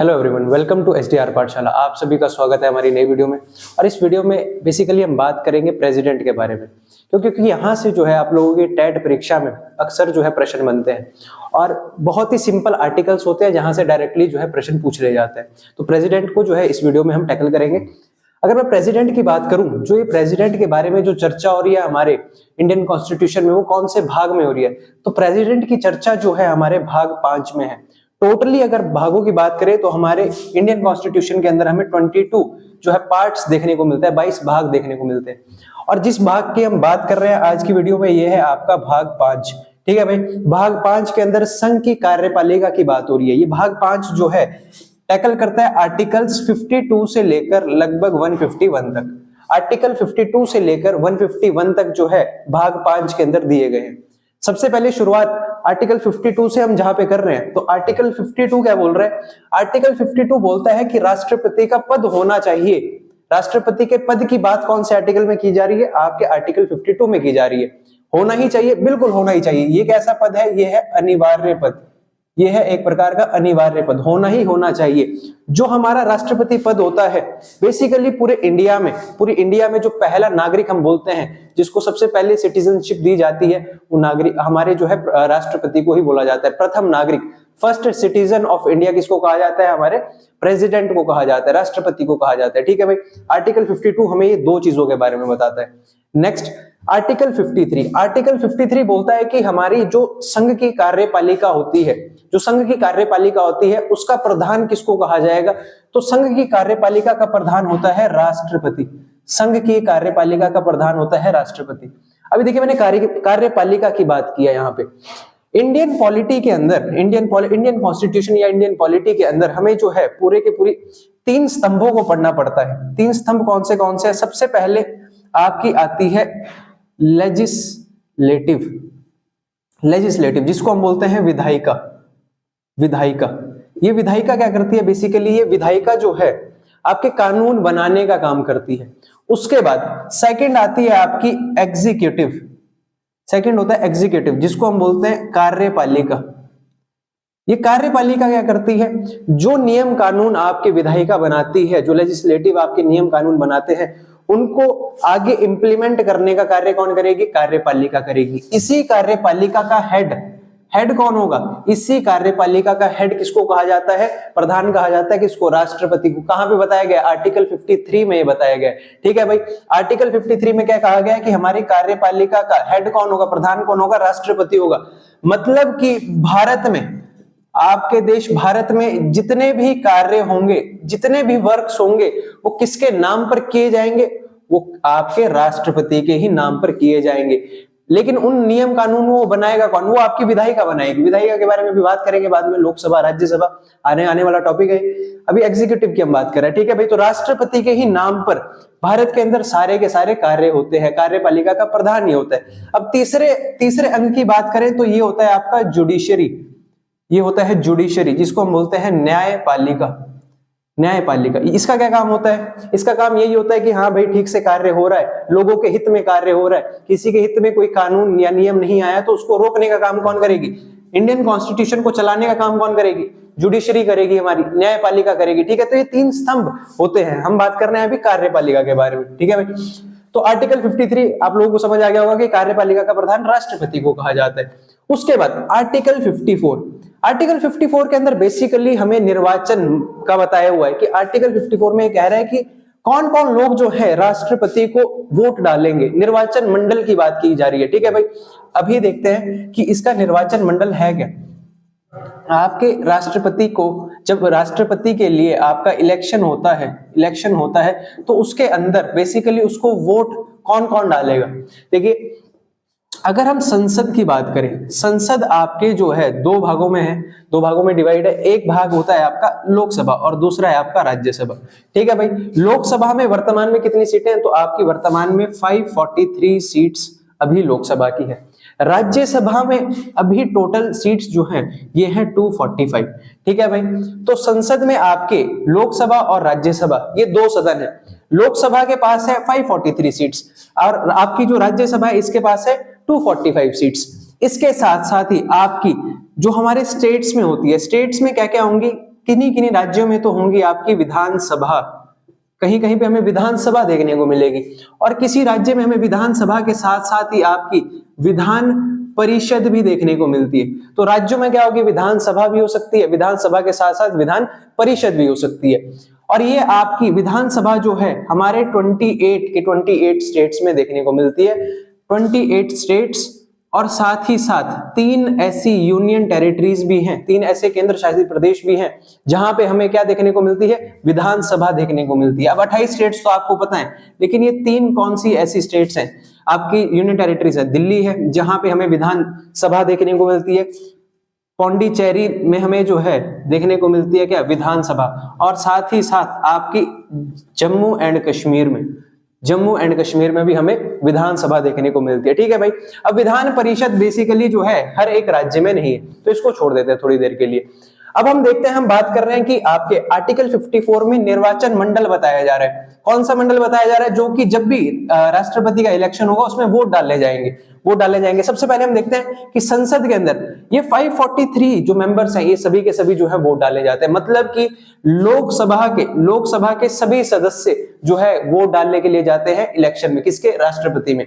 Hello everyone, welcome to SDR Pathshala. आप सभी का स्वागत है हमारी नई वीडियो में। और इस वीडियो में बेसिकली हम बात करेंगे प्रेसिडेंट के बारे में, क्योंकि यहाँ से जो है आप लोगों की टेट परीक्षा में अक्सर जो है प्रश्न बनते हैं और बहुत ही सिंपल आर्टिकल्स होते हैं जहां से डायरेक्टली जो है प्रश्न पूछ ले जाते हैं। तो प्रेसिडेंट को जो है इस वीडियो में हम टैकल करेंगे। अगर मैं प्रेसिडेंट की बात करूं, जो ये प्रेसिडेंट के बारे में जो चर्चा हो रही है हमारे इंडियन कॉन्स्टिट्यूशन में, वो कौन से भाग में हो रही है? तो प्रेसिडेंट की चर्चा जो है हमारे भाग 5 में है। टोटली अगर भागों की बात करें तो हमारे इंडियन कॉन्स्टिट्यूशन के अंदर हमें 22 जो है पार्ट्स देखने को मिलता है, 22 भाग देखने को मिलते हैं। और जिस भाग की हम बात कर रहे हैं आज की वीडियो में, ये है आपका भाग 5। ठीक है भाई, भाग 5 के अंदर संघ की कार्यपालिका की बात हो रही है। ये भाग 5 जो है टैकल करता है आर्टिकल्स 52 से लेकर लगभग 151 तक। आर्टिकल 52 से लेकर 151 तक जो है भाग 5 के अंदर दिए गए हैं। सबसे पहले शुरुआत आर्टिकल 52 से हम जहां पे कर रहे हैं, तो आर्टिकल 52 क्या बोल रहे हैं? आर्टिकल 52 बोलता है कि राष्ट्रपति का पद होना चाहिए। राष्ट्रपति के पद की बात कौन से आर्टिकल में की जा रही है? आपके आर्टिकल 52 में की जा रही है। होना ही चाहिए, बिल्कुल होना ही चाहिए। ये कैसा पद है? ये है अनिवार्य पद। ये है एक प्रकार का अनिवार्य पद, होना ही होना चाहिए। जो हमारा राष्ट्रपति पद होता है बेसिकली पूरे इंडिया में जो पहला नागरिक हम बोलते हैं, जिसको सबसे पहले सिटीजनशिप दी जाती है, वो नागरिक हमारे जो है राष्ट्रपति को ही बोला जाता है। प्रथम नागरिक, फर्स्ट सिटीजन ऑफ इंडिया किसको कहा जाता है? हमारे प्रेसिडेंट को कहा जाता है, राष्ट्रपति को कहा जाता है। ठीक है भाई, आर्टिकल 52 हमें ये दो चीजों के बारे में बताता है। Next article 53। आर्टिकल 53 बोलता है कि हमारी जो संघ की कार्यपालिका होती है, उसका प्रधान किसको कहा जाएगा? तो संघ की कार्यपालिका का प्रधान होता है राष्ट्रपति। संघ की कार्यपालिका का प्रधान होता है राष्ट्रपति। अभी देखिए, मैंने कार्यपालिका की बात की है। यहाँ पे इंडियन पॉलिटी के अंदर, इंडियन कॉन्स्टिट्यूशन या इंडियन पॉलिटी के अंदर हमें जो है पूरे के पूरी 3 स्तंभों को पढ़ना पड़ता है। 3 स्तंभ कौन से है? सबसे पहले आपकी आती है लेजिस्लेटिव, जिसको हम बोलते हैं विधायिका। ये विधायिका क्या करती है? बेसिकली ये विधायिका जो है आपके कानून बनाने का काम करती है। उसके बाद सेकंड आती है आपकी एग्जीक्यूटिव। सेकंड होता है एग्जीक्यूटिव, जिसको हम बोलते हैं कार्यपालिका। ये कार्यपालिका क्या करती है? जो नियम कानून आपके विधायिका बनाती है, जो लेजिस्लेटिव आपके नियम कानून बनाते हैं, उनको आगे इंप्लीमेंट करने का कार्य कौन करेगी? कार्यपालिका करेगी। इसी कार्यपालिका का हेड कौन होगा? इसी कार्यपालिका का हेड किसको कहा जाता है? प्रधान कहा जाता है। किसको? राष्ट्रपति को। कहां पे बताया गया? आर्टिकल 53 में ये बताया गया। ठीक है भाई, आर्टिकल 53 में क्या कहा गया है कि हमारी कार्यपालिका का हेड कौन होगा? प्रधान कौन होगा? राष्ट्रपति होगा। मतलब कि भारत में, आपके देश भारत में जितने भी कार्य होंगे, जितने भी वर्क्स होंगे, वो किसके नाम पर किए जाएंगे? वो आपके राष्ट्रपति के ही नाम पर किए जाएंगे। लेकिन उन नियम कानून वो बनाएगा कौन? वो आपकी विधायिका बनाएगी। विधायिका के बारे में भी बात करेंगे बाद में, लोकसभा राज्यसभा आने वाला टॉपिक है। अभी एग्जीक्यूटिव की हम बात कर रहे हैं। ठीक है भाई, तो राष्ट्रपति के ही नाम पर भारत के अंदर सारे के सारे कार्य होते हैं। कार्यपालिका का प्रधान ही होता है। अब तीसरे अंग की बात करें तो ये होता है आपका जुडिशरी। ये होता है जुडिशरी, जिसको हम बोलते हैं न्यायपालिका। इसका क्या काम होता है? इसका काम यही होता है कि हाँ भाई, ठीक से कार्य हो रहा है, लोगों के हित में कार्य हो रहा है, किसी के हित में कोई कानून या नियम नहीं आया तो उसको रोकने का काम कौन करेगी? इंडियन कॉन्स्टिट्यूशन को चलाने का काम कौन करेगी? जुडिशरी करेगी, हमारी न्यायपालिका करेगी। ठीक है, तो ये 3 स्तंभ होते हैं। हम बात कर रहे हैं अभी कार्यपालिका के बारे में। ठीक है भाई, तो आर्टिकल 53 आप लोगों को समझ आ गया होगा कि कार्यपालिका का प्रधान राष्ट्रपति को कहा जाता है। उसके बाद आर्टिकल 54 के अंदर बेसिकली हमें निर्वाचन का बताया हुआ है कि आर्टिकल 54 में कह रहा है कि कौन कौन लोग जो है राष्ट्रपति को वोट डालेंगे। निर्वाचन मंडल की बात की जा रही है। ठीक है भाई, अभी देखते हैं कि इसका निर्वाचन मंडल है क्या। आपके राष्ट्रपति को, जब राष्ट्रपति के लिए आपका इलेक्शन होता है तो उसके अंदर बेसिकली उसको वोट कौन कौन डालेगा? देखिए, अगर हम संसद की बात करें, संसद आपके जो है 2 भागों में है, 2 भागों में डिवाइड है। एक भाग होता है आपका लोकसभा और दूसरा है आपका राज्यसभा। ठीक है भाई, लोकसभा में वर्तमान में कितनी सीटें हैं? तो आपकी वर्तमान में 543 सीट्स अभी लोकसभा की है। राज्यसभा में अभी टोटल सीट्स जो हैं ये हैं 245। ठीक है भाई, तो संसद में आपके लोकसभा और राज्यसभा ये 2 सदन है। लोकसभा के पास है 543 सीट्स और आपकी जो राज्यसभा है इसके पास है 245 सीट्स। इसके साथ साथ ही आपकी जो हमारे स्टेट्स में होती है, स्टेट्स में क्या क्या होंगी? किन्हीं किन्हीं राज्यों में तो होंगी आपकी विधानसभा, कहीं कहीं पे हमें विधानसभा देखने को मिलेगी, और किसी राज्य में हमें विधानसभा के साथ साथ ही आपकी विधान परिषद भी देखने को मिलती है। तो राज्यों में क्या होगी, विधानसभा भी हो सकती है, विधानसभा के साथ साथ विधान परिषद भी हो सकती है। और ये आपकी विधानसभा जो है हमारे 28 स्टेट्स में देखने को मिलती है, 28 स्टेट्स, और साथ ही साथ 3 ऐसी यूनियन टेरिटरीज भी हैं, 3 ऐसे केंद्र शासित प्रदेश भी हैं जहां पे हमें क्या देखने को मिलती है, विधानसभा देखने को मिलती है। अब 28 स्टेट्स तो आपको पता है, लेकिन ये 3 कौन सी ऐसी स्टेट्स हैं आपकी यूनियन टेरिटरीज है। दिल्ली है जहां पे हमें विधानसभा देखने को मिलती है, पौंडीचेरी में हमें जो है देखने को मिलती है क्या, विधानसभा, और साथ ही साथ आपकी जम्मू एंड कश्मीर में भी हमें विधानसभा देखने को मिलती है। ठीक है भाई। अब विधान परिषद बेसिकली जो है हर एक राज्य में नहीं है, तो इसको छोड़ देते हैं थोड़ी देर के लिए। अब हम देखते हैं, हम बात कर रहे हैं कि आपके आर्टिकल 54 में निर्वाचन मंडल बताया जा रहा है। कौन सा मंडल बताया जा रहा है, जो कि जब भी राष्ट्रपति का इलेक्शन होगा उसमें वोट डाले जाएंगे। सबसे पहले हम देखते हैं कि संसद के अंदर ये 543 जो मेंबर्स हैं, ये सभी के सभी जो है वोट डाले जाते हैं। मतलब कि लोकसभा के सभी सदस्य जो है वोट डालने के लिए जाते हैं इलेक्शन में, किसके, राष्ट्रपति में।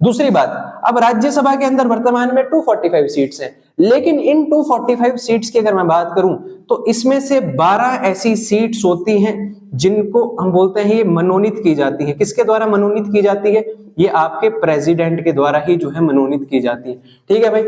दूसरी बात, अब राज्यसभा के अंदर वर्तमान में 245 सीट्स हैं, लेकिन इन 245 सीट्स की अगर मैं बात करूं तो इसमें से 12 ऐसी सीट्स होती हैं जिनको हम बोलते हैं ये मनोनीत की जाती है। किसके द्वारा मनोनीत की जाती है, ये आपके प्रेसिडेंट के द्वारा ही जो है मनोनीत की जाती है। ठीक है भाई।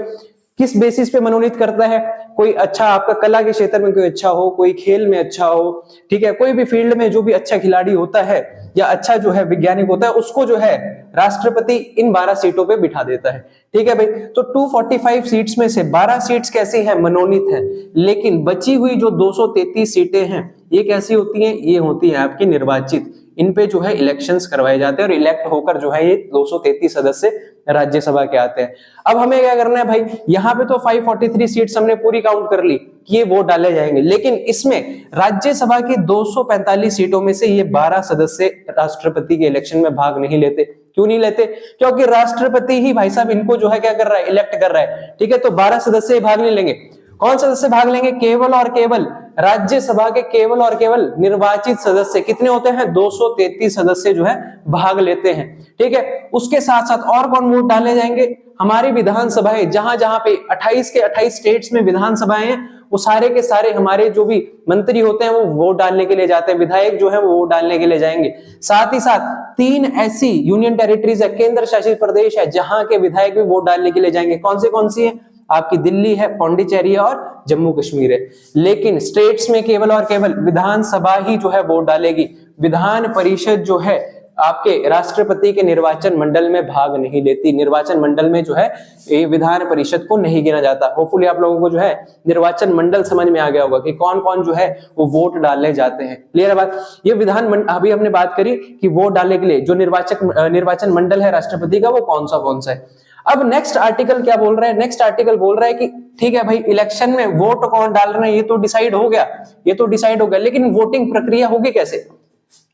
किस बेसिस पे मनोनीत करता है, कोई अच्छा आपका कला के क्षेत्र में कोई अच्छा हो, कोई खेल में अच्छा हो, ठीक है, कोई भी फील्ड में जो भी अच्छा खिलाड़ी होता है या अच्छा जो है वैज्ञानिक होता है, उसको जो है राष्ट्रपति इन 12 सीटों पे बिठा देता है। ठीक है भाई। तो 245 सीट्स में से 12 सीट्स कैसी हैं, मनोनीत हैं, लेकिन बची हुई जो 233 सीटें हैं ये कैसी होती हैं, ये होती है आपकी निर्वाचित। इन पे जो है इलेक्शंस करवाए जाते हैं और इलेक्ट होकर जो है ये 233 सदस्य राज्यसभा के आते हैं। अब हमें क्या करना है भाई, यहाँ पे तो 543 सीट्स हमने पूरी काउंट कर ली कि ये वोट डाले जाएंगे, लेकिन इसमें राज्यसभा की 245 सीटों में से ये 12 सदस्य राष्ट्रपति के इलेक्शन में भाग नहीं लेते। क्यों नहीं लेते, क्योंकि राष्ट्रपति ही भाई साहब इनको जो है क्या कर रहा है, इलेक्ट कर रहा है। ठीक है। तो 12 सदस्य भाग नहीं लेंगे। कौन सदस्य भाग लेंगे, केवल और केवल राज्यसभा के केवल और केवल निर्वाचित सदस्य। कितने होते हैं, 233 सदस्य जो है भाग लेते हैं। ठीक है। उसके साथ साथ और कौन वोट डाले जाएंगे, हमारी विधानसभाएं, जहां जहां पे 28 के 28 स्टेट्स में विधानसभाएं हैं, वो सारे के सारे हमारे जो भी मंत्री होते हैं वो वोट डालने के लिए जाते हैं, विधायक जो है वो वोट डालने के लिए जाएंगे। साथ ही साथ 3 ऐसी यूनियन टेरिटरीज है, केंद्र शासित प्रदेश है, जहां के विधायक भी वोट डालने के लिए जाएंगे। कौन सी है, आपकी दिल्ली है, पौंडीचेरी है और जम्मू कश्मीर है। लेकिन स्टेट्स में केवल और केवल विधानसभा ही जो है वोट डालेगी। विधान परिषद जो है आपके राष्ट्रपति के निर्वाचन मंडल में भाग नहीं लेती। निर्वाचन मंडल में जो है ये विधान परिषद को नहीं गिना जाता। होपफुली आप लोगों को जो है निर्वाचन मंडल समझ में आ गया होगा कि कौन कौन जो है वो वोट डालने जाते हैं। क्लियर है बात। ये अभी हमने बात करी कि वोट डालने के लिए जो निर्वाचन मंडल है राष्ट्रपति का, वो कौन सा है। अब नेक्स्ट आर्टिकल क्या बोल रहा है, नेक्स्ट आर्टिकल बोल रहा है कि ठीक है भाई, इलेक्शन में वोट कौन डाल रहे हैं ये तो डिसाइड हो गया, लेकिन वोटिंग प्रक्रिया होगी कैसे,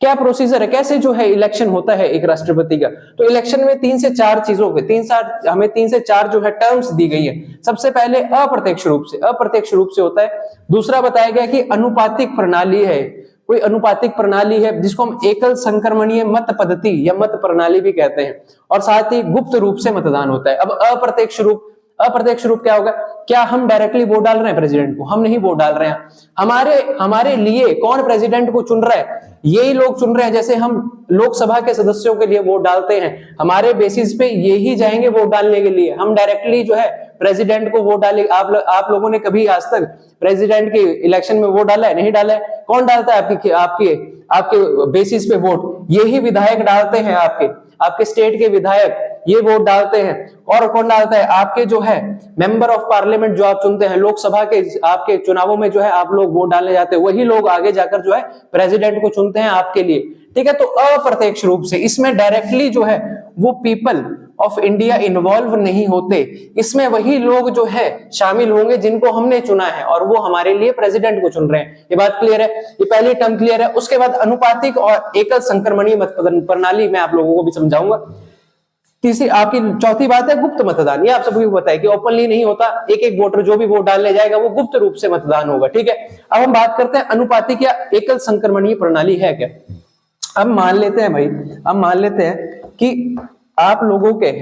क्या प्रोसीजर है, कैसे जो है इलेक्शन होता है एक राष्ट्रपति का। तो इलेक्शन में 3 से 4 चीजों के हमें 3 से 4 जो है टर्म्स दी गई है। सबसे पहले अप्रत्यक्ष रूप से होता है। दूसरा बताया गया कि अनुपातिक प्रणाली है, कोई अनुपातिक प्रणाली है जिसको हम एकल संक्रमणीय मत पद्धति या मत प्रणाली भी कहते हैं, और साथ ही गुप्त रूप से मतदान होता है। अब अप्रत्यक्ष रूप क्या होगा, क्या हम डायरेक्टली वोट डाल रहे हैं प्रेसिडेंट को, हम नहीं वोट डाल रहे हैं। हमारे लिए कौन प्रेसिडेंट को चुन रहा है, यही लोग चुन रहे हैं। जैसे हम लोकसभा के सदस्यों के लिए वोट डालते हैं, हमारे बेसिस पे यही जाएंगे वोट डालने के लिए। हम डायरेक्टली जो है प्रेसिडेंट को वोट डाले। आप लोगों ने कभी आज तक प्रेसिडेंट के इलेक्शन में वोट डाला है, नहीं डाला है। कौन डालता है आपके बेसिस पे वोट, यही विधायक डालते हैं। आपके स्टेट के विधायक ये वोट डालते हैं। और कौन डालता है, आपके जो है मेंबर ऑफ पार्लियामेंट जो आप चुनते हैं लोकसभा के, आपके चुनावों में जो है आप लोग वोट डालने जाते हैं, वही लोग आगे जाकर जो है प्रेसिडेंट को चुनते हैं आपके लिए। ठीक है। तो अप्रत्यक्ष रूप से, इसमें डायरेक्टली जो है वो पीपल ऑफ इंडिया इन्वॉल्व नहीं होते। इसमें वही लोग जो है शामिल होंगे जिनको हमने चुना है, और वो हमारे लिए प्रेसिडेंट को चुन रहे हैं। ये बात क्लियर है, ये पहली टर्म क्लियर है। उसके बाद अनुपातिक और एकल संक्रमणीय मत प्रणाली मैं आप लोगों को भी समझाऊंगा। तीसरी आपकी चौथी बात है गुप्त मतदान। ये आप सबको पता है कि ओपनली नहीं होता, एक एक वोटर जो भी वोट डालने जाएगा वो गुप्त रूप से मतदान होगा, ठीक है। अब हम बात करते हैं अनुपातिक या एकल संक्रमणीय प्रणाली है क्या। अब मान लेते हैं भाई, अब मान लेते हैं कि आप लोगों के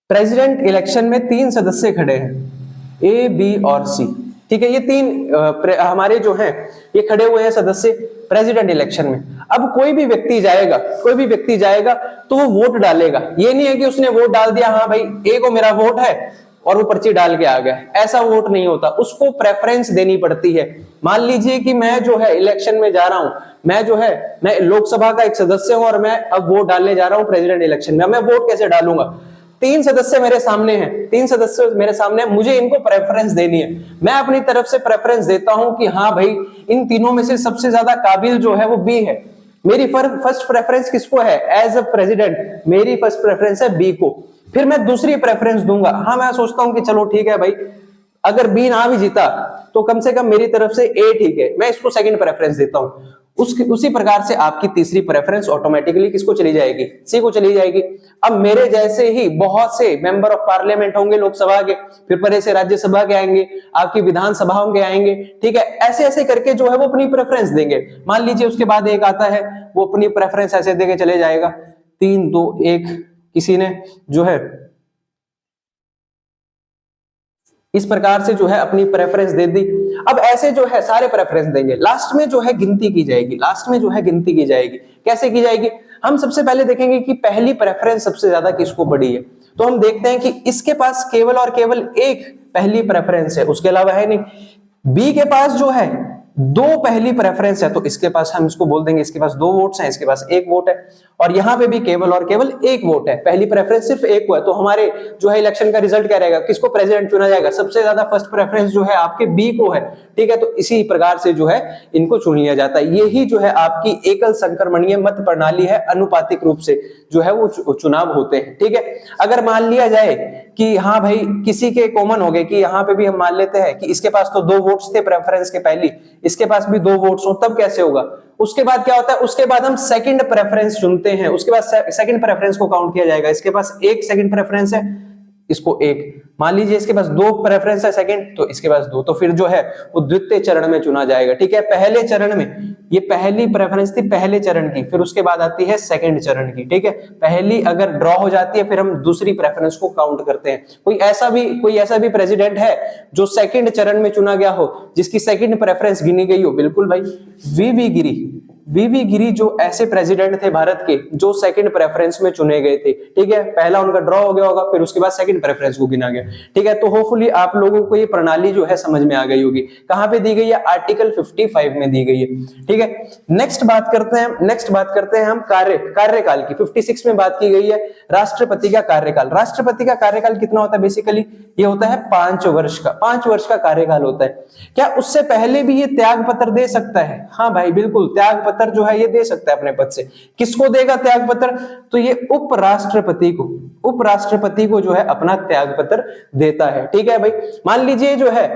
प्रेसिडेंट इलेक्शन में 3 सदस्य खड़े हैं, ए, बी और सी, ठीक है। ये 3 हमारे जो हैं ये खड़े हुए हैं सदस्य प्रेसिडेंट इलेक्शन में। अब कोई भी व्यक्ति जाएगा तो वो वोट डालेगा। ये नहीं है कि उसने वोट डाल दिया, हाँ भाई ए को मेरा वोट है और वो पर्ची डाल के आ गया, ऐसा वोट नहीं होता, उसको प्रेफरेंस देनी पड़ती है। मान लीजिए कि मैं जो है इलेक्शन में जा रहा हूं, मैं लोकसभा का एक सदस्य हूं और मैं अब वोट डालने जा रहा हूं प्रेसिडेंट इलेक्शन में। मैं वोट कैसे डालूंगा, 3 सदस्य मेरे सामने हैं, 3 सदस्य मेरे सामने, मुझे इनको प्रेफरेंस देनी है। मैं अपनी तरफ से प्रेफरेंस देता हूं कि हाँ भाई इन तीनों में से सबसे ज्यादा काबिल जो है वो बी है। मेरी फर्स्ट प्रेफरेंस किसको है, एज अ प्रेसिडेंट मेरी फर्स्ट प्रेफरेंस है बी को। फिर मैं दूसरी प्रेफरेंस दूंगा, हाँ मैं सोचता हूं कि चलो ठीक है भाई, अगर बी ना भी जीता तो कम से कम मेरी तरफ से ए ठीक है, मैं इसको सेकंड प्रेफरेंस देता हूं। उसी प्रकार से आपकी तीसरी प्रेफरेंस ऑटोमेटिकली किसको चली जाएगी, सी को चली जाएगी। अब मेरे जैसे ही बहुत से मेंबर ऑफ पार्लियामेंट होंगे लोकसभा के, फिर परे से राज्यसभा के आएंगे, आपकी विधानसभाओं के आएंगे, ठीक है। ऐसे ऐसे करके जो है वो अपनी प्रेफरेंस देंगे। मान लीजिए उसके बाद एक आता है, वो अपनी प्रेफरेंस ऐसे देके चले जाएगा, 3, 2, 1, किसी ने जो है इस प्रकार से जो है अपनी प्रेफरेंस दे दी। अब ऐसे जो है सारे प्रेफरेंस देंगे, लास्ट में जो है गिनती की जाएगी। कैसे की जाएगी, हम सबसे पहले देखेंगे कि पहली प्रेफरेंस सबसे ज्यादा किसको बढ़ी है। तो हम देखते हैं कि इसके पास केवल और केवल एक पहली प्रेफरेंस है, उसके अलावा है नहीं। बी के पास जो है 2 पहली प्रेफरेंस है, तो इसके पास हम इसको बोल देंगे इसके पास 2 वोट्स हैं, इसके पास 1 वोट है। और यहां पे भी केवल और केवल 1 वोट है, पहली प्रेफरेंस सिर्फ 1 को है। तो हमारे जो है इलेक्शन का रिजल्ट क्या रहेगा, किसको प्रेसिडेंट चुना जाएगा, सबसे ज्यादा फर्स्ट प्रेफरेंस जो है आपके बी को है, ठीक है। तो इसी प्रकार से जो है इनको चुन लिया जाता है। यही जो है आपकी एकल संक्रमणीय मत प्रणाली है, अनुपातिक रूप से जो है वो चुनाव होते हैं, ठीक है। अगर मान लिया जाए कि हाँ भाई किसी के कॉमन हो गए, कि यहाँ पे भी हम मान लेते हैं कि इसके पास तो 2 वोट्स थे प्रेफरेंस के पहली, इसके पास भी 2 वोट्स हो, तब कैसे होगा। उसके बाद क्या होता है, उसके बाद हम सेकंड प्रेफरेंस चुनते हैं, उसके बाद सेकंड प्रेफरेंस को काउंट किया जाएगा। इसके पास 1 सेकंड प्रेफरेंस है, इसको 1, मान लीजिए इसके पास 2 प्रेफरेंस है सेकंड, तो इसके पास 2, तो फिर जो है वो द्वितीय चरण में चुना जाएगा, ठीक है। पहले चरण में ये पहली प्रेफरेंस थी पहले चरण की, फिर उसके बाद आती है सेकंड चरण की, ठीक है। पहली अगर ड्रॉ हो जाती है फिर हम दूसरी प्रेफरेंस को काउंट करते हैं। कोई ऐसा भी प्रेसिडेंट है जो सेकंड चरण में चुना गया हो, जिसकी सेकंड प्रेफरेंस गिनी गई हो, बिल्कुल भाई, वीवी गिरी जो ऐसे प्रेसिडेंट थे भारत के जो सेकंड प्रेफरेंस में चुने गए थे, ठीक है। पहला उनका ड्रॉ हो गया होगा, फिर उसके बाद सेकंड प्रेफरेंस को गिना गया, ठीक है। तो होपफुली आप लोगों को ये प्रणाली जो है समझ में आ गई होगी। कहां पे दी गई है, आर्टिकल 55 में दी गई है, ठीक है। नेक्स्ट बात करते हैं हम कार्यकाल की। 56 में बात की गई है राष्ट्रपति का कार्यकाल। राष्ट्रपति का कार्यकाल कितना होता है, बेसिकली ये होता है 5 वर्ष का, 5 वर्ष का कार्यकाल होता है। क्या उससे पहले भी ये त्याग पत्र दे सकता है, हाँ भाई बिल्कुल, त्याग पत्र जो है ये दे सकता है अपने पद से। किसको देगा त्याग पत्र, तो ये उपराष्ट्रपति को जो है अपना त्याग पत्र देता है, ठीक है भाई। मान लीजिए जो है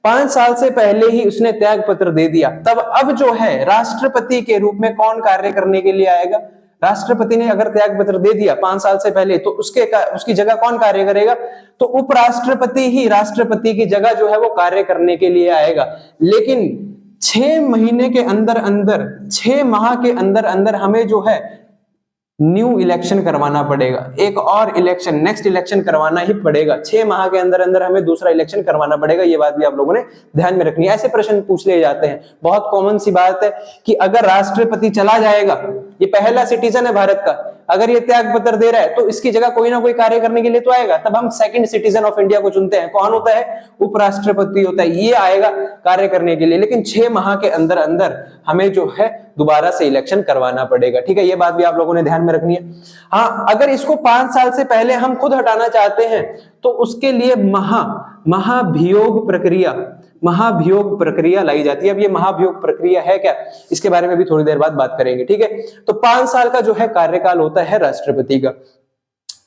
5 साल से पहले ही उसने त्याग पत्र दे दिया, तब अब जो है राष्ट्रपति के रूप में कौन कार्य करने के लिए आएगा। राष्ट्रपति ने अगर त्याग पत्र दे दिया 5 साल से पहले, तो उसकी जगह कौन कार्य करेगा, तो उपराष्ट्रपति ही राष्ट्रपति की जगह जो है वो कार्य करने के लिए आएगा। लेकिन 6 महीने के अंदर अंदर, 6 माह के अंदर अंदर हमें जो है न्यू इलेक्शन करवाना पड़ेगा, एक और इलेक्शन, नेक्स्ट इलेक्शन करवाना ही पड़ेगा। 6 माह के अंदर अंदर हमें दूसरा इलेक्शन करवाना पड़ेगा, ये बात भी आप लोगों ने ध्यान में रखनी है। ऐसे प्रश्न पूछ लिए जाते हैं, बहुत कॉमन सी बात है कि अगर राष्ट्रपति चला जाएगा, ये पहला सिटीजन है भारत का, अगर ये त्याग पत्र दे रहा है तो इसकी जगह कोई ना कोई कार्य करने के लिए तो आएगा, तब हम सेकंड सिटीजन ऑफ इंडिया को चुनते हैं। कौन होता है, उपराष्ट्रपति होता है, ये आएगा कार्य करने के लिए। लेकिन 6 माह के अंदर अंदर हमें जो है दोबारा से इलेक्शन करवाना पड़ेगा, ठीक है। ये बात भी आप लोगों ने ध्यान में रखनी है। हाँ, अगर इसको 5 साल से पहले हम खुद हटाना चाहते हैं तो उसके लिए महाभियोग प्रक्रिया लाई जाती है। अब ये महाभियोग प्रक्रिया है क्या, इसके बारे में भी थोड़ी देर बाद बात करेंगे, ठीक है। तो 5 साल का जो है कार्यकाल होता है राष्ट्रपति का।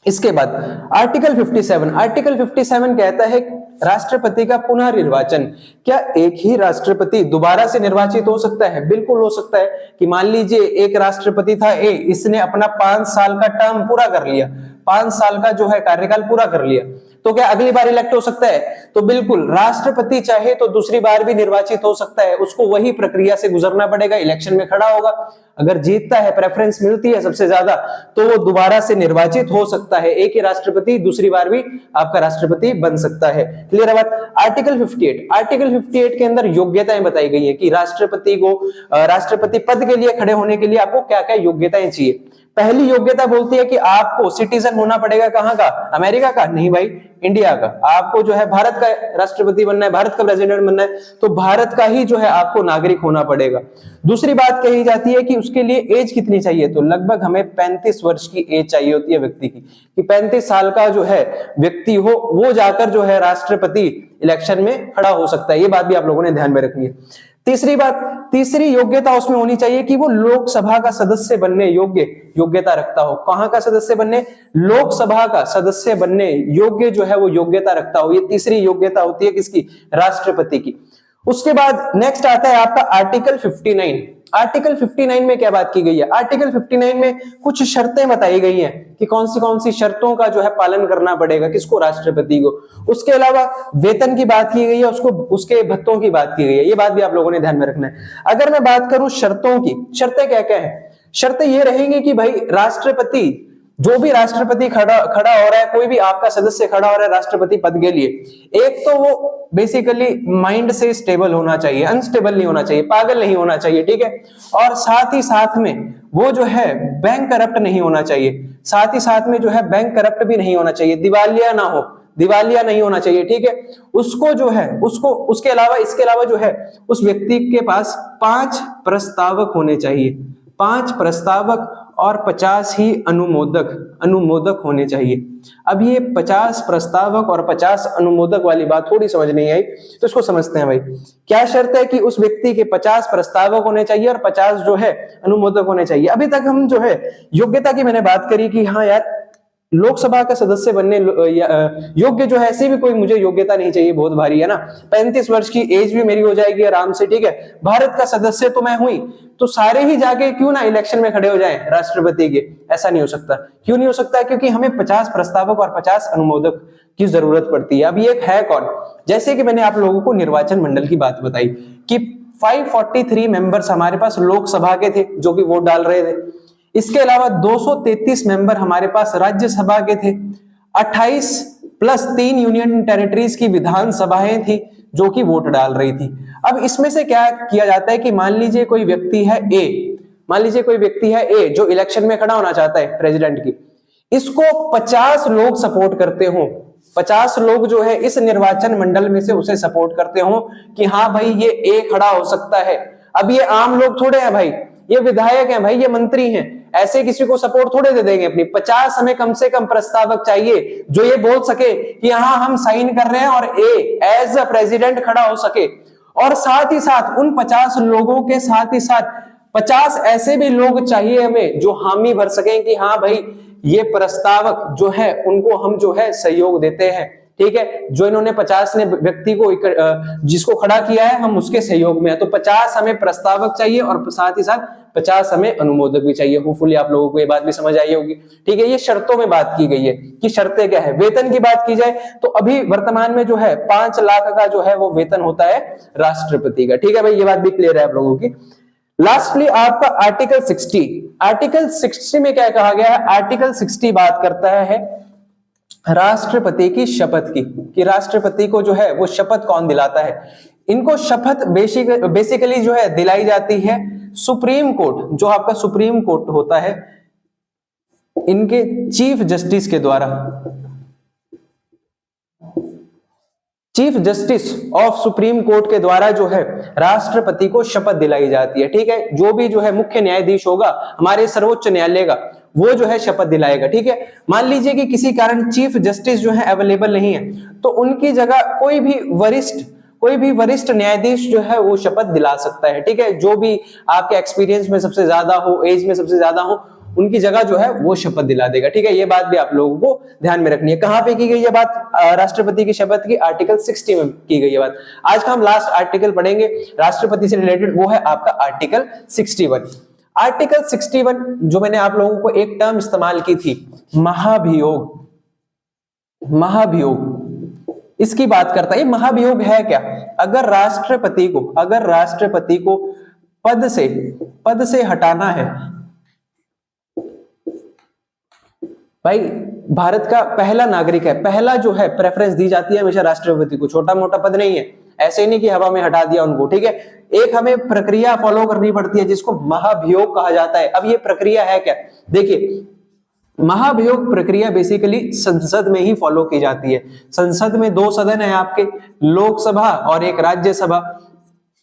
इसके बाद आर्टिकल 57 कहता है राष्ट्रपति का पुनः निर्वाचन। क्या एक ही राष्ट्रपति दोबारा से निर्वाचित हो सकता है? बिल्कुल हो सकता है कि मान लीजिए एक राष्ट्रपति था ए, इसने अपना 5 साल का टर्म पूरा कर लिया, 5 साल का जो है कार्यकाल पूरा कर लिया, तो क्या अगली बार इलेक्ट हो सकता है? तो बिल्कुल, राष्ट्रपति चाहे तो दूसरी बार भी निर्वाचित हो सकता है, उसको वही प्रक्रिया से गुजरना पड़ेगा, इलेक्शन में खड़ा होगा, अगर जीतता है, प्रेफरेंस मिलती है सबसे ज्यादा, तो वो दोबारा से निर्वाचित हो सकता है। एक ही राष्ट्रपति दूसरी बार भी आपका राष्ट्रपति बन सकता है। क्लियर है बात? आर्टिकल 58, आर्टिकल 58 के अंदर योग्यताएं बताई गई है कि राष्ट्रपति को राष्ट्रपति पद के लिए खड़े होने के लिए आपको क्या क्या योग्यताएं चाहिए। पहली योग्यता बोलती है कि आपको सिटीजन होना पड़ेगा। कहां का? अमेरिका का? नहीं भाई, इंडिया का। आपको जो है भारत का राष्ट्रपति बनना है, भारत का प्रेसिडेंट बनना है, तो भारत का ही जो है आपको नागरिक होना पड़ेगा। दूसरी बात कही जाती है कि उसके लिए एज कितनी चाहिए, तो लगभग हमें 35 वर्ष की एज चाहिए होती है व्यक्ति की, कि 35 साल का जो है व्यक्ति हो, वो जाकर जो है राष्ट्रपति इलेक्शन में खड़ा हो सकता है। ये बात भी आप लोगों ने ध्यान में रखनी है। तीसरी बात, तीसरी योग्यता उसमें होनी चाहिए कि वो लोकसभा का सदस्य बनने योग्य योग्यता रखता हो। कहां का सदस्य बनने? लोकसभा का सदस्य बनने योग्य जो है वो योग्यता रखता हो। ये तीसरी योग्यता होती है किसकी? राष्ट्रपति की। उसके बाद नेक्स्ट आता है आपका आर्टिकल 59। आर्टिकल 59 में क्या बात की गई है? आर्टिकल 59 में कुछ शर्तें बताई गई हैं कि कौन सी शर्तों का जो है पालन करना पड़ेगा, किसको? राष्ट्रपति को। उसके अलावा वेतन की बात की गई है, उसके भत्तों की बात की गई है। ये बात भी आप लोगों ने ध्यान में रखना है। अगर मैं बात करूं शर्तों की, शर्तें क्या क्या है? शर्तें ये रहेंगी कि भाई राष्ट्रपति, जो भी राष्ट्रपति खड़ा हो रहा है, कोई भी आपका सदस्य खड़ा हो रहा है राष्ट्रपति पद के लिए, एक तो वो बेसिकली माइंड से स्टेबल होना चाहिए, अनस्टेबल नहीं होना चाहिए, पागल नहीं होना चाहिए, ठीक है। और साथ ही साथ में वो जो है बैंक करप्ट नहीं होना चाहिए, साथ ही साथ में जो है बैंक करप्ट भी नहीं होना चाहिए, दिवालिया ना हो, दिवालिया नहीं होना चाहिए, ठीक है। उसको जो है उसके अलावा जो है उस व्यक्ति के पास 5 प्रस्तावक होने चाहिए, 5 प्रस्तावक और 50 ही अनुमोदक होने चाहिए। अब ये 50 प्रस्तावक और 50 अनुमोदक वाली बात थोड़ी समझ नहीं आई, तो इसको समझते हैं भाई। क्या शर्त है? कि उस व्यक्ति के 50 प्रस्तावक होने चाहिए और 50 जो है अनुमोदक होने चाहिए। अभी तक हम जो है योग्यता की मैंने बात करी कि हाँ यार, लोकसभा का सदस्य बनने योग्य जो है, ऐसी भी कोई मुझे योग्यता नहीं चाहिए, बहुत भारी है ना। 35 वर्ष की एज भी मेरी हो जाएगी आराम से, ठीक है। भारत का सदस्य तो मैं हुई, तो सारे ही जाके क्यों ना इलेक्शन में खड़े हो जाएं राष्ट्रपति के? ऐसा नहीं हो सकता। क्यों नहीं हो सकता? क्योंकि हमें 50 प्रस्तावक और 50 अनुमोदक की जरूरत पड़ती है। अब ये है कौन? जैसे कि मैंने आप लोगों को निर्वाचन मंडल की बात बताई कि 543 मेंबर्स हमारे पास लोकसभा के थे जो कि वोट डाल रहे थे। इसके अलावा 233 मेंबर हमारे पास राज्यसभा के थे, 28 प्लस 3 यूनियन टेरिटरीज की विधानसभाएं थी जो कि वोट डाल रही थी। अब इसमें से क्या किया जाता है कि मान लीजिए कोई व्यक्ति है ए, जो इलेक्शन में खड़ा होना चाहता है प्रेसिडेंट की, इसको 50 लोग सपोर्ट करते हो, 50 लोग जो है इस निर्वाचन मंडल में से उसे सपोर्ट करते हो कि हाँ भाई ये ए खड़ा हो सकता है। अब ये आम लोग थोड़े हैं भाई, ये विधायक हैं भाई, ये मंत्री हैं, ऐसे किसी को सपोर्ट थोड़े दे देंगे अपनी। 50 हमें कम से कम प्रस्तावक चाहिए जो ये बोल सके कि हाँ हम साइन कर रहे हैं और ए एज अ प्रेसिडेंट खड़ा हो सके। और साथ ही साथ उन 50 लोगों के साथ ही साथ 50 ऐसे भी लोग चाहिए हमें जो हामी भर सकें कि हाँ भाई ये प्रस्तावक जो है उनको हम जो है सहयोग देते हैं, ठीक है। जो इन्होंने 50 ने व्यक्ति को जिसको खड़ा किया है हम उसके सहयोग में है। तो 50 हमें प्रस्तावक चाहिए और साथ ही साथ 50 हमें अनुमोदक भी चाहिए। होपफुली आप लोगों को ये बात भी समझ आई होगी, ठीक है। ये शर्तों में बात की गई है कि शर्तें क्या है। वेतन की बात की जाए तो अभी वर्तमान में जो है 5 लाख का जो है वो वेतन होता है राष्ट्रपति का, ठीक है भाई। ये बात भी क्लियर है आप लोगों की। लास्टली आपका आर्टिकल 60, आर्टिकल 60 में क्या कहा गया है? आर्टिकल 60 बात करता है राष्ट्रपति की शपथ की, कि राष्ट्रपति को जो है वो शपथ कौन दिलाता है। इनको शपथ बेसिकली जो है दिलाई जाती है सुप्रीम कोर्ट, जो आपका सुप्रीम कोर्ट होता है, इनके चीफ जस्टिस के द्वारा। Chief justice of supreme court के द्वारा जो है राष्ट्रपति को शपथ दिलाई जाती है, ठीक है। जो भी जो है मुख्य न्यायाधीश होगा हमारे सर्वोच्च न्यायालय का, वो जो है शपथ दिलाएगा, ठीक है। मान लीजिए कि किसी कारण चीफ जस्टिस जो है अवेलेबल नहीं है, तो उनकी जगह कोई भी वरिष्ठ न्यायाधीश जो है वो शपथ दिला सकता है, ठीक है। जो भी आपके एक्सपीरियंस में सबसे ज्यादा हो, एज में सबसे ज्यादा हो, उनकी जगह जो है वो शपथ दिला देगा। ठीक है, ये बात भी आप लोगों को ध्यान में रखनी है। कहां पे की गई ये बात राष्ट्रपति की शपथ की? आर्टिकल 60 में की गई ये बात। आज का हम लास्ट आर्टिकल पढ़ेंगे राष्ट्रपति से रिलेटेड, वो है आपका आर्टिकल 61। आर्टिकल 61 जो मैंने आप लोगों को एक टर्म इस्तेमाल की थी, महाभियोग, महाभियोग, इसकी बात करता है। महाभियोग है क्या? अगर राष्ट्रपति को पद से हटाना है, भाई भारत का पहला नागरिक है, पहला जो है प्रेफरेंस दी जाती है हमेशा राष्ट्रपति को, छोटा मोटा पद नहीं है, ऐसे नहीं कि हवा में हटा दिया उनको। ठीक है, एक हमें प्रक्रिया फॉलो करनी पड़ती है जिसको महाभियोग कहा जाता है। अब ये प्रक्रिया है क्या? देखिए, महाभियोग प्रक्रिया बेसिकली संसद में ही फॉलो की जाती है। संसद में 2 सदन है आपके, लोकसभा और एक राज्यसभा।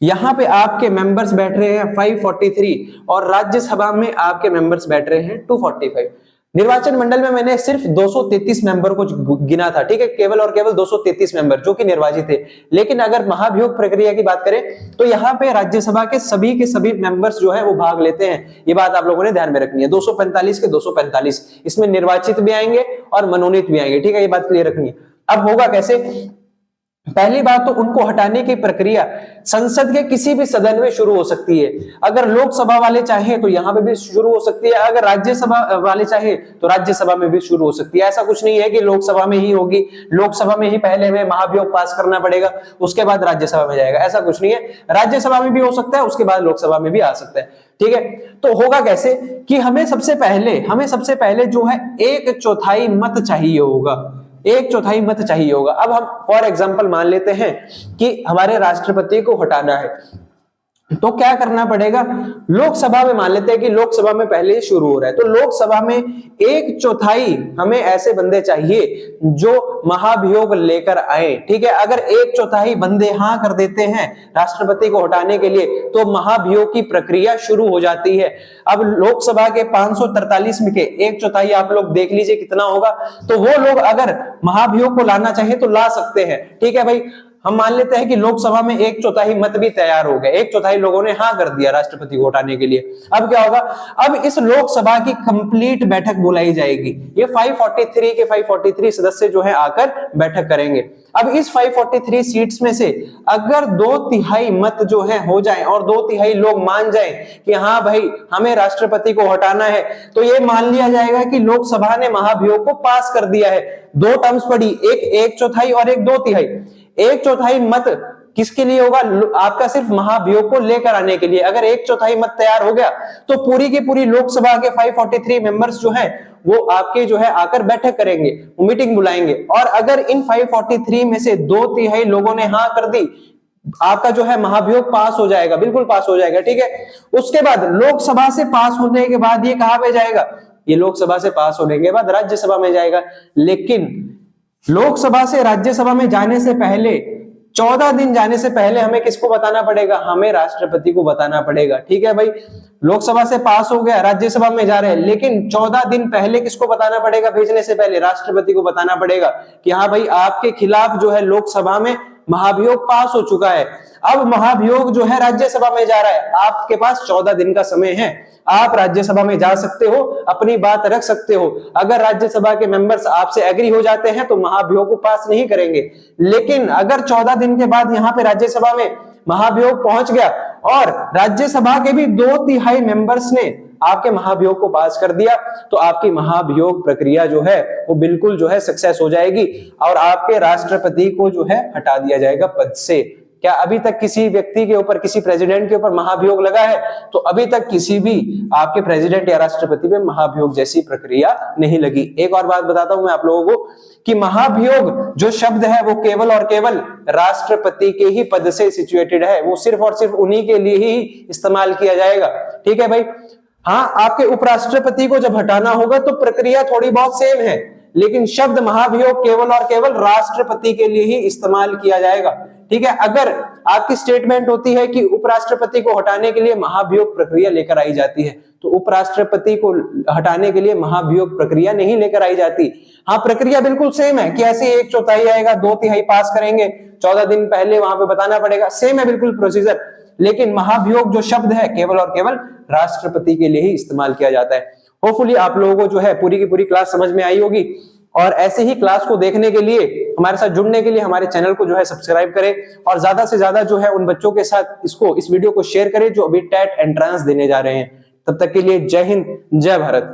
यहां पे आपके मेंबर्स बैठ रहे हैं 543 और राज्यसभा में आपके मेंबर्स बैठ रहे हैं 245। निर्वाचन मंडल में मैंने सिर्फ 233 मेंबर को गिना था। ठीक है, केवल और केवल 233 मेंबर जो कि निर्वाचित थे। लेकिन अगर महाभियोग प्रक्रिया की बात करें तो यहाँ पे राज्यसभा के सभी मेंबर्स जो है वो भाग लेते हैं। ये बात आप लोगों ने ध्यान में रखनी है। 245 के 245 इसमें निर्वाचित भी आएंगे और मनोनीत भी आएंगे। ठीक है, ये बात क्लियर रखनी है। अब होगा कैसे? पहली बात तो उनको हटाने की प्रक्रिया संसद के किसी भी सदन में शुरू हो सकती है। अगर लोकसभा वाले चाहें तो यहां पे भी शुरू हो सकती है, अगर राज्यसभा वाले चाहे तो राज्यसभा में भी शुरू हो सकती है। ऐसा कुछ नहीं है कि लोकसभा में ही होगी, लोकसभा में ही पहले हमें महाभियोग पास करना पड़ेगा उसके बाद राज्यसभा में जाएगा, ऐसा कुछ नहीं है। राज्यसभा में भी हो सकता है, उसके बाद लोकसभा में भी आ सकता है। ठीक है, तो होगा कैसे कि हमें सबसे पहले जो है 1/4 मत चाहिए होगा, 1/4 मत चाहिए होगा। अब हम फॉर एग्जांपल मान लेते हैं कि हमारे राष्ट्रपति को हटाना है, तो क्या करना पड़ेगा? लोकसभा में मान लेते हैं कि लोकसभा में पहले शुरू हो रहा है, तो लोकसभा में 1/4 हमें ऐसे बंदे चाहिए जो महाभियोग लेकर आए। ठीक है, अगर 1/4 बंदे हाँ कर देते हैं राष्ट्रपति को हटाने के लिए तो महाभियोग की प्रक्रिया शुरू हो जाती है। अब लोकसभा के 543 में के 1/4 आप लोग देख लीजिए कितना होगा, तो वो लोग अगर महाभियोग को लाना चाहे तो ला सकते हैं। ठीक है भाई, हम मान लेते हैं कि लोकसभा में 1/4 मत भी तैयार हो गए, 1/4 लोगों ने हाँ कर दिया राष्ट्रपति को हटाने के लिए। अब क्या होगा? अब इस लोकसभा की कंप्लीट बैठक बुलाई जाएगी। ये 543 सदस्य जो है आकर बैठक करेंगे। अब इस 543 सीट्स में से अगर 2/3 मत जो है हो जाए और 2/3 लोग मान जाए कि हाँ भाई हमें राष्ट्रपति को हटाना है, तो ये मान लिया जाएगा कि लोकसभा ने महाभियोग को पास कर दिया है। 2 टर्म्स पड़ी, एक 1/4 और एक 2/3। 1/4 मत किसके लिए होगा? आपका सिर्फ महाभियोग को लेकर आने के लिए। अगर 1/4 मत तैयार हो गया तो पूरी की पूरी लोकसभा के 543 मेंबर्स जो हैं वो आपके जो है आकर बैठक करेंगे, मीटिंग बुलाएंगे। और अगर इन 543 में से 2/3 लोगों ने हाँ कर दी, आपका जो है महाभियोग पास हो जाएगा, बिल्कुल पास हो जाएगा। ठीक है, उसके बाद लोकसभा से पास होने के बाद ये कहां पे जाएगा? ये लोकसभा से पास होने के बाद राज्यसभा में जाएगा। लेकिन लोकसभा से राज्यसभा में जाने से पहले 14 दिन जाने से पहले हमें किसको बताना पड़ेगा? हमें राष्ट्रपति को बताना पड़ेगा। ठीक है भाई, लोकसभा से पास हो गया, राज्यसभा में जा रहे हैं, लेकिन 14 दिन पहले किसको बताना पड़ेगा? भेजने से पहले राष्ट्रपति को बताना पड़ेगा कि हाँ भाई आपके खिलाफ जो है लोकसभा में महाभियोग पास हो चुका है। अब महाभियोग जो है राज्यसभा में जा रहा है, आपके पास 14 दिन का समय है, आप राज्यसभा में जा सकते हो, अपनी बात रख सकते हो। अगर राज्यसभा के मेंबर्स आपसे एग्री हो जाते हैं तो महाभियोग को पास नहीं करेंगे। लेकिन अगर 14 दिन के बाद यहाँ पे राज्यसभा में महाभियोग पहुंच गया और राज्यसभा के भी 2/3 मेंबर्स ने आपके महाभियोग को पास कर दिया, तो आपकी महाभियोग प्रक्रिया जो है वो बिल्कुल जो है सक्सेस हो जाएगी और आपके राष्ट्रपति को जो है हटा दिया जाएगा पद से। क्या अभी तक किसी व्यक्ति के ऊपर, किसी प्रेसिडेंट के ऊपर महाभियोग लगा है? तो अभी तक किसी भी आपके प्रेसिडेंट या राष्ट्रपति पे महाभियोग जैसी प्रक्रिया नहीं लगी। एक और बात बताता हूं मैं आप लोगों को कि महाभियोग जो शब्द है वो केवल और केवल राष्ट्रपति के ही पद से सिचुएटेड है, वो सिर्फ और सिर्फ उन्हीं के लिए ही इस्तेमाल किया जाएगा। ठीक है भाई, हाँ आपके उपराष्ट्रपति को जब हटाना होगा तो प्रक्रिया थोड़ी बहुत सेम है, लेकिन शब्द महाभियोग केवल और केवल राष्ट्रपति के लिए ही इस्तेमाल किया जाएगा। ठीक है, अगर आपकी स्टेटमेंट होती है कि उपराष्ट्रपति को हटाने के लिए महाभियोग प्रक्रिया लेकर आई जाती है, तो उपराष्ट्रपति को हटाने के लिए महाभियोग प्रक्रिया नहीं लेकर आई जाती। हाँ, प्रक्रिया बिल्कुल सेम है कि ऐसे 1/4 आएगा, 2/3 पास करेंगे, 14 दिन पहले वहां पे बताना पड़ेगा, सेम है बिल्कुल प्रोसीजर। लेकिन महाभियोग जो शब्द है केवल और केवल राष्ट्रपति के लिए ही इस्तेमाल किया जाता है। होपफुली आप लोगों को जो है पूरी की पूरी क्लास समझ में आई होगी, और ऐसे ही क्लास को देखने के लिए, हमारे साथ जुड़ने के लिए हमारे चैनल को जो है सब्सक्राइब करें, और ज्यादा से ज्यादा जो है उन बच्चों के साथ इस वीडियो को शेयर करें जो अभी टेट एंट्रेंस देने जा रहे हैं। तब तक के लिए जय हिंद, जय भारत।